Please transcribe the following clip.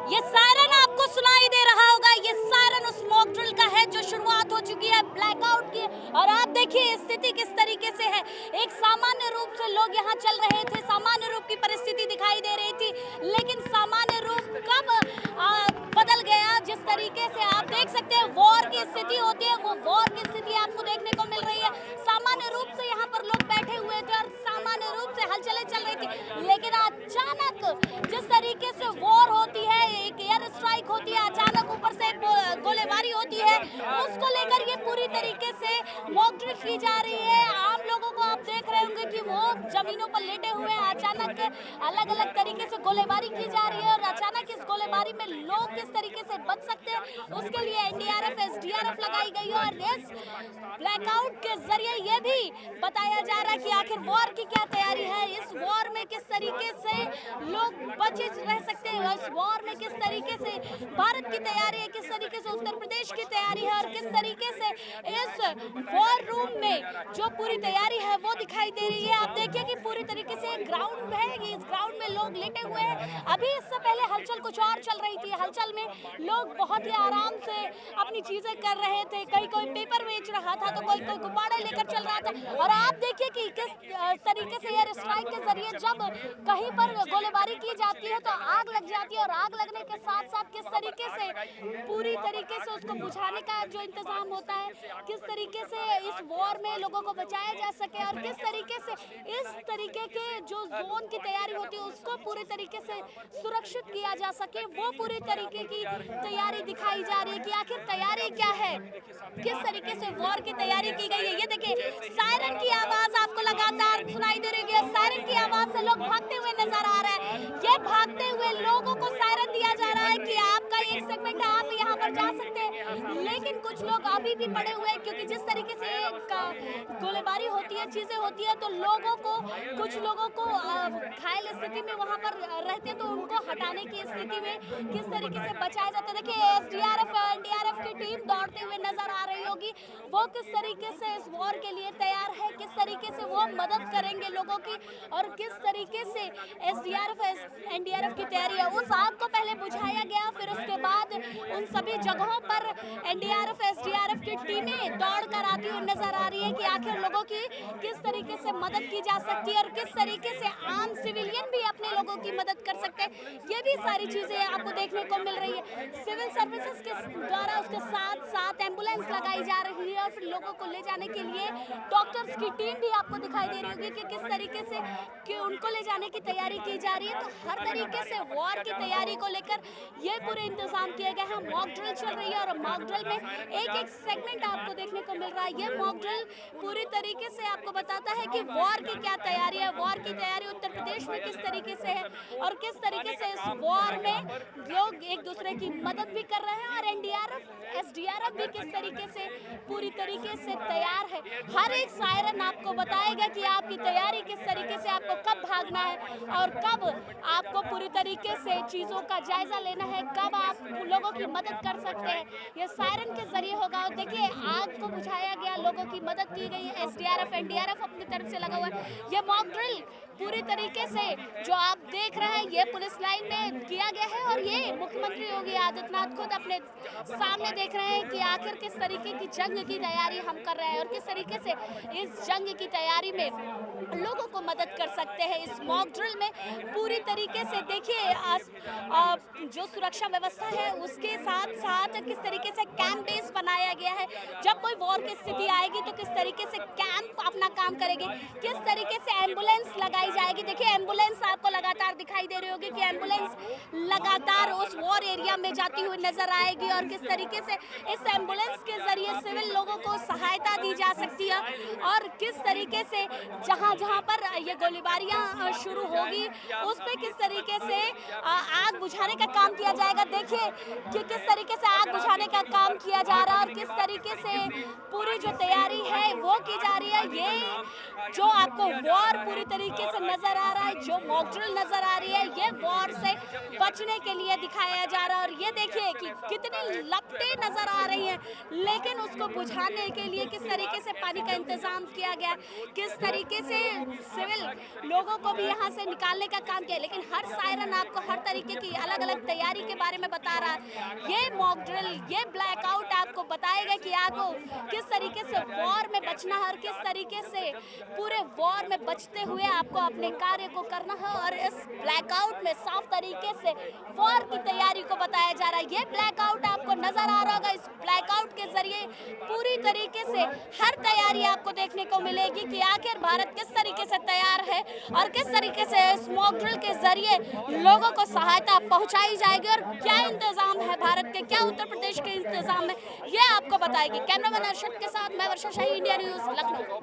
ये सायरन आपको सुनाई दे रहा होगा, ये सायरन उस मॉक ड्रिल का है जो शुरुआत हो चुकी है ब्लैकआउट की। और आप देखिए स्थिति किस तरीके से है। एक सामान्य रूप से लोग यहाँ चल रहे थे, सामान्य रूप की परिस्थिति दिखाई दे रही थी, लेकिन सामान्य रूप कब बदल गया। जिस तरीके से आप देख सकते हैं वॉर की स्थिति होती है, वो वॉर की स्थिति आपको देखने को मिल रही है। सामान्य रूप से यहाँ पर लोग बैठे हुए थे और सामान्य रूप से हलचलें चल रही थी, लेकिन अचानक जिस तरीके से वॉर होती है, एक एयर स्ट्राइक होती है, अचानक ऊपर से गोलीबारी होती है, उसको लेकर ये पूरी तरीके से मॉक ड्रिल की जा रही है। आम लोगों को आप देख रहे होंगे कि वो जमीनों पर लेटे हुए हैं, अचानक अलग अलग तरीके से गोलीबारी की जा रही है और अचानक इस गोलीबारी में लोग किस तरीके से बच सकते हैं, उसके लिए एनडीआरएफ एसडीआरएफ लगाई गई है। और इस ब्लैकआउट के जरिए ये भी बताया जा रहा है कि आखिर वॉर की क्या तैयारी है, इस वॉर में किस तरीके से लोग बचे रह सकते हैं, इस वॉर में किस तरीके से भारत की तैयारी है, किस तरीके से उत्तर प्रदेश की तैयारी है और किस तरीके से इस वॉर रूम में जो पूरी तैयारी है वो दिखाई दे रही है। आप देखिए कि पूरी तरीके से ग्राउंड है, इस ग्राउंड में लोग लेटे हुए हैं। अभी इससे पहले हलचल कुछ और चल रही थी, हलचल में लोग बहुत ही आराम से अपनी चीजें कर रहे थे, कोई पेपर बेच रहा था तो कोई गुब्बारे लेकर चल रहा था। और आप देखिए कि किस तरीके से एयर स्ट्राइक के जरिए जब कहीं पर गोलीबारी की जाती है तो आग लग जाती है और आग लगने के साथ साथ किस तरीके से पूरी तरीके से उसको बुझाने का जो इंतजाम होता है, किस तरीके से इस वॉर में लोगों को बचाया जा सके और किस तरीके से इस तरीके के जो जोन की तैयारी होती है उसको पूरी तरीके से सुरक्षित किया जा सके, वो पूरी तरीके की तैयारी दिखाई जा रही है कि आखिर तैयारी क्या है, किस तरीके से वॉर की तैयारी की गई है। ये देखिए सायरन की आवाज आपको लगातार सुनाई दे रही है, सायरन की आवाज से लोग भागते हुए नजर आ रहे हैं। ये भागते हुए लोगों को सायरन दिया जा रहा है कि आपका एक सेगमेंट है, आप यहाँ पर जा सकते हैं, लेकिन कुछ लोग अभी भी पड़े हुए हैं क्योंकि जिस तरीके से गोलीबारी होती है, चीजें होती है तो लोगों को कुछ लोगों को घायल स्थिति में वहां पर रहते हैं तो उनको हटाने की स्थिति में किस तरीके से बचाया जाता है। देखिए एसडीआरएफ एनडीआरएफ की टीम दौड़ते हुए नजर आ रही होगी, वो किस तरीके से इस वॉर के लिए तैयार है, किस तरीके से वो मदद करेंगे लोगों की और किस तरीके से एसडीआरएफ एनडीआरएफ की तैयारी है। उस आग को पहले बुझाया गया, फिर उसके बाद उन सभी जगहों पर एनडीआरएफ एसडीआरएफ की टीमें दौड़ कर आती हुई नजर आ रही है कि आखिर लोगों की किस तरीके से मदद की जा सकती है और किस तरीके से आम सिविलियन भी अपने लोगों की मदद कर सकते हैं। ये भी सारी चीजें आपको देखने को मिल रही है। सिविल सर्विसेज के द्वारा उसके साथ साथ एम्बुलेंस लगाई जा रही है और फिर लोगों को ले जाने के लिए डॉक्टर्स की टीम भी आपको दिखाई दे रही होगी कि किस तरीके से कि उनको ले जाने की तैयारी की जा रही है। तो हर तरीके से वॉर की तैयारी को लेकर ये पूरे इंतजाम किए गए हैं। मॉक ड्रिल चल रही है और मॉक ड्रिल में एक एक सेगमेंट आपको देखने को मिल रहा है। ये मॉक ड्रिल पूरी तरीके से आपको बताता है कि वॉर की क्या तैयारी है, वॉर की तैयारी उत्तर प्रदेश में किस तरीके से है और किस तरीके से इस वॉर में लोग एक दूसरे की मदद भी कर रहे हैं और एनडीआरएफ एसडीआरएफ भी किस तरीके से पूरी तरीके से तैयार है। हर एक सायरन आपको बताएगा कि आपकी तैयारी किस तरीके से, आपको कब भागना है और कब आपको पूरी तरीके से चीजों का जायजा लेना है, कब आप लोगों की मदद कर सकते हैं। ये सायरन के जरिए होगा। और देखिए आग को बुझाया गया, लोगों की मदद की गई है, एसडीआरएफ एनडीआरएफ अपनी तरफ से लगा हुआ है। ये मॉक ड्रिल पूरी तरीके से जो आप देख रहे हैं ये पुलिस लाइन में किया गया है और ये मुख्यमंत्री योगी आदित्यनाथ खुद अपने सामने देख रहे हैं कि आखिर किस तरीके की जंग की तैयारी हम कर रहे हैं और किस तरीके से इस जंग की तैयारी में लोगों को मदद कर सकते हैं। इस मॉक ड्रिल में पूरी तरीके से देखिए जो सुरक्षा व्यवस्था है उसके साथ साथ किस तरीके से कैंप बेस बनाया गया है। जब कोई वॉर की स्थिति आएगी तो किस तरीके से कैंप अपना काम करेंगे, किस तरीके से एम्बुलेंस लगाई जाएगी। देखिए एम्बुलेंस आपको लगातार दिखाई दे रही होगी कि एम्बुलेंस लगातार उस वॉर एरिया में जाती हुई नजर आएगी और किस तरीके से इस एम्बुलेंस के जरिए सिविल लोगों को सहायता दी जा सकती है और किस तरीके से जहां जहां पर ये गोलीबारियां शुरू होगी उस पे किस तरीके से आग बुझाने का काम किया जाएगा। देखिए कि किस तरीके से आग बुझाने का काम किया जा रहा है और किस तरीके से पूरी जो तैयारी है वो की जा रही है। ये जो आपको वॉर पूरी तरीके से से नजर आ रहा है, जो मॉक ड्रिल नजर आ रही है, ये वॉर से बचने के लिए दिखाया जा रहा है। और ये देखिए कि कितनी लपटें नजर आ रही हैं, लेकिन उसको बुझाने के लिए किस तरीके से पानी का इंतजाम किया गया, किस तरीके से सिविल लोगों को भी यहाँ से निकालने का काम किया। लेकिन हर सायरन आपको हर तरीके की अलग अलग तैयारी के बारे में बता रहा है। ये मॉक ड्रिल, ये ब्लैकआउट आपको बताएगा कि आपको किस तरीके से वॉर में बचना है और किस तरीके से पूरे वॉर में बचते हुए आपको अपने कार्य को करना है। और इस ब्लैकआउट में साफ तरीके से वॉर की तैयारी को बताया जा रहा है। ये ब्लैकआउट आपको नजर आ रहा होगा, इस ब्लैकआउट के जरिए पूरी तरीके से हर तैयारी आपको देखने को मिलेगी कि आखिर भारत किस तरीके से तैयार है और किस तरीके से स्मोक ड्रिल के जरिए लोगों को सहायता पहुंचाई जाएगी और क्या इंतजाम है भारत के, क्या उत्तर प्रदेश के इंतजाम है, ये आपको बताएगी। कैमरामैन अर्शद के साथ मैं वर्षा शाही, इंडिया न्यूज, लखनऊ।